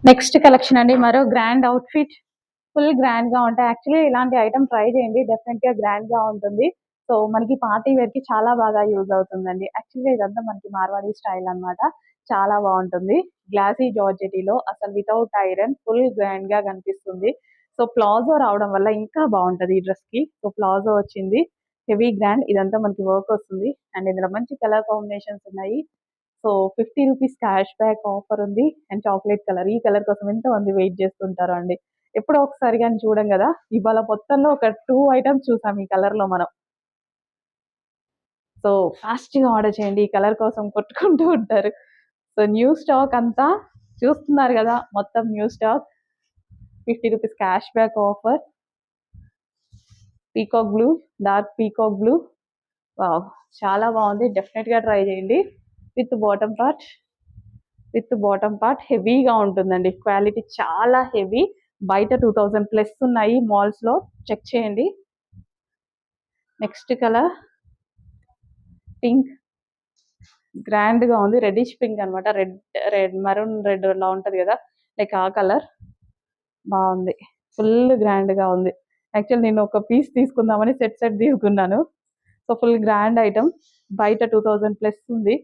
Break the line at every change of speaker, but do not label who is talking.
Next collection అండి, మరో grand outfit. Full grand గా ఉంటాయి. యాక్చువల్లీ ఇలాంటి ఐటమ్ ట్రై చేయండి, డెఫినెట్ గా గ్రాండ్ గా ఉంటుంది. సో మనకి పార్టీ వేర్ కి చాలా బాగా యూజ్ అవుతుందండి. యాక్చువల్లీ ఇదంతా మనకి మార్వాడి స్టైల్ అన్నమాట. చాలా బాగుంటుంది. గ్లాసీ జార్జెటీలో అసలు వితౌట్ ఐరన్ ఫుల్ గ్రాండ్ గా కనిపిస్తుంది. సో ప్లాజో రావడం వల్ల ఇంకా బాగుంటది ఈ డ్రెస్ కి. సో ప్లాజో వచ్చింది, హెవీ గ్రాండ్, ఇదంతా మనకి వర్క్ వస్తుంది. అండ్ ఇందులో మంచి కలర్ కాంబినేషన్స్ ఉన్నాయి. So 50 rupees cash back offer ఉంది. అండ్ చాక్లెట్ కలర్, ఈ కలర్ కోసం ఎంతమంది వెయిట్ చేస్తుంటారో అండి. ఎప్పుడో ఒకసారి గాని చూడం కదా, ఇవాళ మొత్తంలో ఒక 2 ఐటమ్స్ చూసాం ఈ కలర్ లో మనం. సో ఫాస్ట్ గా ఆర్డర్ చేయండి, ఈ కలర్ కోసం కొట్టుకుంటూ ఉంటారు. సో న్యూ స్టాక్ అంతా చూస్తున్నారు కదా, మొత్తం new stock. 50 rupees cash back offer, peacock blue, dark peacock blue. Wow, చాలా బాగుంది. డెఫినెట్ గా ట్రై చేయండి. With bottom part, with bottom part హెవీగా ఉంటుందండి. క్వాలిటీ చాలా హెవీ. బయట 2000 ప్లస్ ఉన్నాయి మాల్స్ లో, చెక్ చేయండి. నెక్స్ట్ కలర్ పింక్, గ్రాండ్ గా ఉంది. రెడ్డిష్ పింక్ అన్నమాట. రెడ్ రెడ్ మరూన్ రెడ్ లా ఉంటది కదా, లైక్ ఆ కలర్. బాగుంది, ఫుల్ గ్రాండ్ గా ఉంది. యాక్చువల్ నేను ఒక పీస్ తీసుకుందామని సెట్ సెట్ తీసుకున్నాను. So full grand item. బయట 2000 ప్లస్ ఉంది.